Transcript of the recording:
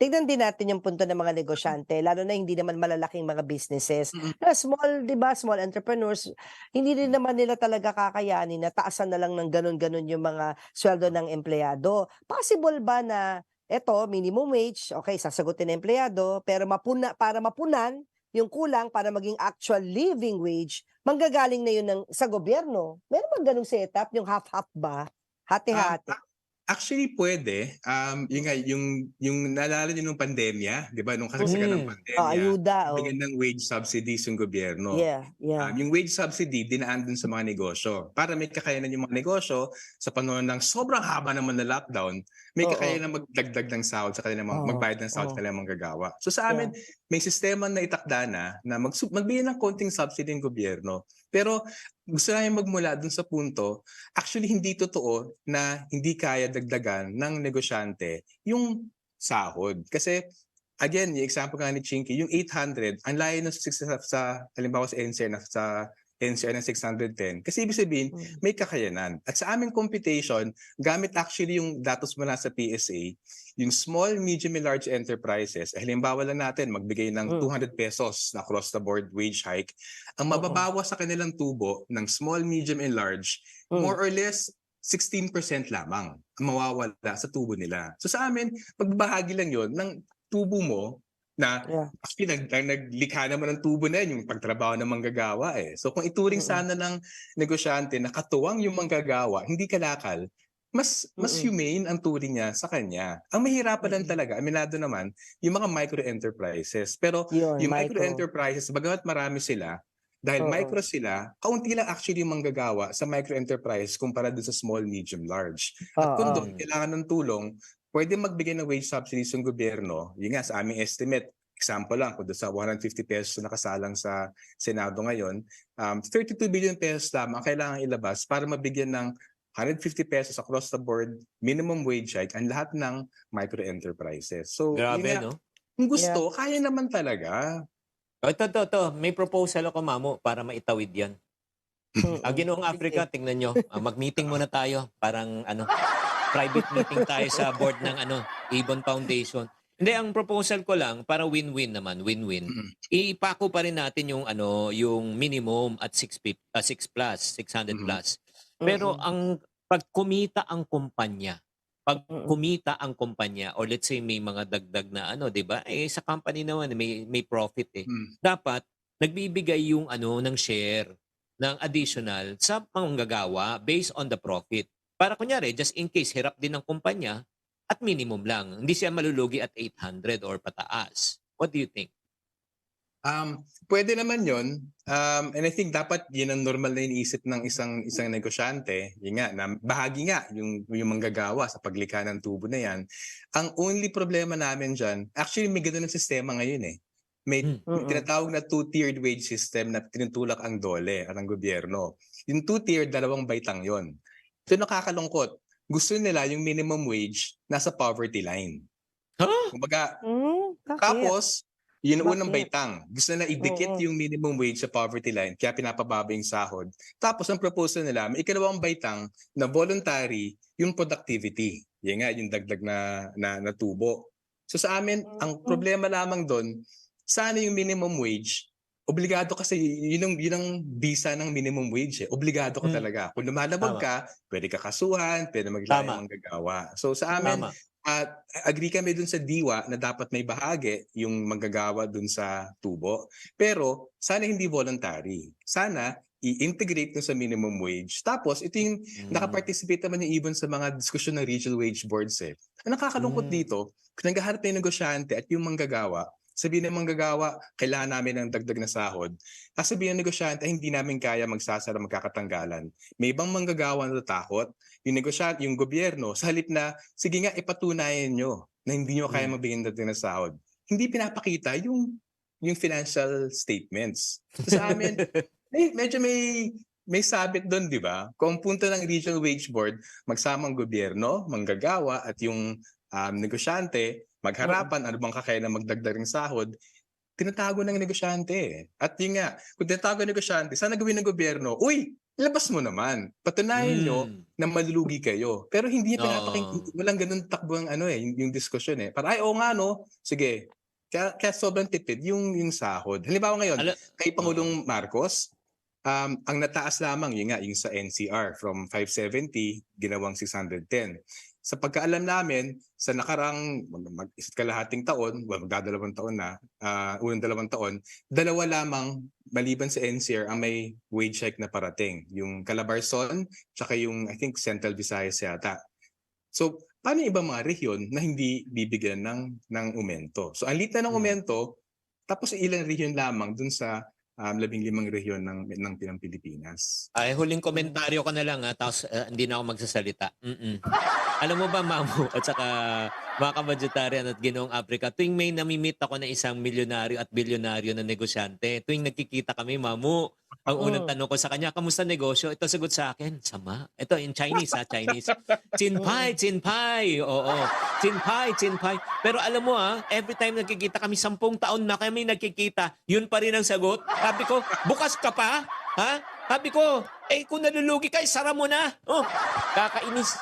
tignan din natin yung punto ng mga negosyante lalo na hindi naman malalaking mga businesses. Mm. Na small, 'di ba, small entrepreneurs, hindi rin naman nila talaga kakayanin na taasan na lang ng gano'n-gano'n yung mga sweldo ng empleyado. Possible ba na eto minimum wage, okey sasagutin ng empleyado, pero para mapunan yung kulang para maging actual living wage, manggagaling na yun sa gobyerno. Meron bang gano'ng setup, yung half-half ba? Um, Hati-hati? Actually puwede, yun nga yung naalala niyo nung pandemya, 'di ba nung kasagsagan ng pandemya, Ayuda, oh. nagbigay ng wage subsidies yung gobyerno. Yeah, yeah. Yung wage subsidy dinaan dun sa mga negosyo para may kakayanan yung mga negosyo sa panahon ng sobrang haba naman na lockdown, may Oo. kakayanan magdagdag ng sahod sa kanilang Oh, magbayad ng sahod sa oh, kanilang manggagawa. So sa yeah. amin, may sistema na itakda na magbigay ng konting subsidy yung gobyerno. Pero gusto namin magmula dun sa punto, actually hindi totoo na hindi kaya dagdagan ng negosyante yung sahod. Kasi again, yung example nga ni Chinky, yung 800, ang layo ng sa halimbawa sa NCR ng 610. Kasi ibig sabihin, Hmm, may kakayanan. At sa aming computation, gamit actually yung datos mula sa PSA, yung small, medium, and large enterprises, halimbawa lang natin, magbigay ng hmm, ₱200 na across the board wage hike, ang mm, mababawas sa kanilang tubo ng small, medium, and large, hmm. more or less 16% lamang ang mawawala sa tubo nila. So sa amin, magbahagi lang yon ng tubo mo na Yeah, actually naglikha naman ng tubo na yun yung pagtrabaho ng manggagawa, eh. So kung ituring mm, sana ng negosyante na katuwang yung manggagawa, hindi kalakal, mas mm, humane ang turing niya sa kanya. Ang mahihirapan lang mm. talaga, aminado naman, yung mga micro enterprises. Pero Yun, yung micro micro. enterprises, bagamat marami sila, dahil Oo, micro sila, kaunti lang actually yung manggagawa sa micro enterprise kumpara dun sa small, medium, large. At kung oo. doon kailangan ng tulong, pwede magbigay ng wage subsidies yung gobyerno. Yun nga, sa aming estimate, example lang, kung doon sa ₱150 na nakasalang sa Senado ngayon, ₱32 billion lamang ang kailangan ilabas para mabigyan ng ₱150 across the board, minimum wage hike, ang lahat ng micro enterprises. So, yun Grabe nga, 'no? kung Yeah. gusto, kaya naman talaga. Oh, ito, may proposal ako mamo para maitawid 'yan. Mm. Ginoong Africa Sige. tingnan niyo, mag-meeting muna tayo, parang ano, private meeting tayo sa board ng ano, Ibon Foundation. Hindi, ang proposal ko lang para win-win naman, win-win. Mm, Ipako pa rin natin yung ano, yung minimum at 6 plus, 600 mhm, plus. Pero Mm, ang 'pag kumita ang kumpanya, 'pag mm, kumita ang kumpanya or let's say may mga dagdag na ano, 'di ba? Eh, sa company naman may profit, eh. hmm. Dapat nagbibigay yung ano, ng share ng additional sa manggagawa based on the profit. Para kunyari, just in case, hirap din ng kumpanya at minimum lang. Hindi siya malulugi at 800 or pataas. What do you think? Puwede naman 'yun, and I think dapat 'yun ang normal na iniisip ng isang negosyante, 'yun nga na bahagi nga yung manggagawa sa paglikha ng tubo na 'yan. Ang only problema namin diyan, actually may gano'n ng sistema ngayon, eh. May mm, tinatawag na two-tiered wage system na tinutulak ang DOLE at ang gobyerno. Yung two-tiered, dalawang baitang 'yon. Ito nakakalungkot, gusto nila yung minimum wage nasa poverty line. Huh? Kumbaga Bakit? tapos, yun ang unang Bakit? baitang. Gusto nila idikit Mm, yung minimum wage sa poverty line kaya pinapababa yung sahod. Tapos ang proposal nila, may ikalawang baitang na voluntary yung productivity. Yan nga, yung dagdag na tubo. So sa amin, ang hmm, problema lamang doon, sana yung minimum wage, obligado kasi yun ang bisa ng minimum wage, eh. Obligado ka Hmm, talaga. Kung lumalabag tama, ka, pwede ka kasuhan, pwede maglayang tama, manggagawa. So sa amin, tama. at agree kami dun sa diwa na dapat may bahagi yung manggagawa dun sa tubo. Pero sana hindi voluntary. Sana i-integrate dun sa minimum wage. Tapos ito yung Hmm, nakaparticipate naman yung ibon sa mga diskusyon ng regional wage boards, eh. Ang nakakalungkot hmm, dito, kung naghahanap ng negosyante at yung manggagawa, sabihin ng manggagawa, kailangan namin ng dagdag na sahod. Sasabihin ng negosyante, "Ay, hindi namin kaya magsasara, magkakatanggalan." May ibang manggagawa na natatakot, yung negosyante, yung gobyerno, sa halip na sige nga ipatunayan niyo na hindi niyo kaya hmm. magbigay ng dagdag na sahod. Hindi pinapakita yung financial statements. So sa amin, medyo may sabit do'n, 'di ba? Kung ang punto ng regional wage board, magsama ang gobyerno, manggagawa at yung, negosyante, mm, magharapan, ano bang kakayanan magdagdag ng sahod, tinatago ng negosyante, eh. At yun nga, kung tinatago ng negosyante, sana gawin ng gobyerno, "Uy, labas mo naman. Patunayan nyo Mm. na malulugi kayo. Pero hindi niya Oo. walang ganun takbo ang yung diskusyon eh. Para ay oo nga no, sige. Kaya sobrang tipid yung sahod. Halimbawa ngayon, Ala kay oo. Pangulong Marcos, ang nataas lamang yun nga yung sa NCR from 570 ginawang 610. Sa pagkaalam namin, sa nakarang isa't kalahating taon, magdadalawang taon na, unang 2 taon, 2 lamang maliban sa NCR ang may wage hike na parating. Yung Calabarzon, tsaka yung I think Central Visayas yata. So, paano yung ibang mga rehiyon na hindi bibigyan ng aumento? So, ang liit na ng aumento, tapos ilang rehiyon lamang dun sa 15 rehiyon ng Pilipinas. Ay, huling komentaryo ko na lang tapos hindi na ako magsasalita. Alam mo ba, Mamu, at saka mga kabadgetarian at Ginoong Africa, tuwing may nami-meet ako na isang milyonaryo at bilyonaryo na negosyante, tuwing nagkikita kami, Mamu, ang unang Mm. tanong ko sa kanya, kamusta negosyo? Ito sagot sa akin, sama. Ito in Chinese, Chinese. Chinpai, chinpai. Oo, chinpai, chinpai. Pero alam mo every time nagkikita kami, 10 taon na kami nagkikita, yun pa rin ang sagot. Sabi ko, bukas ka pa? Ha? Sabi ko, kung nalulugi ka, sara mo na. Oh, kakainis.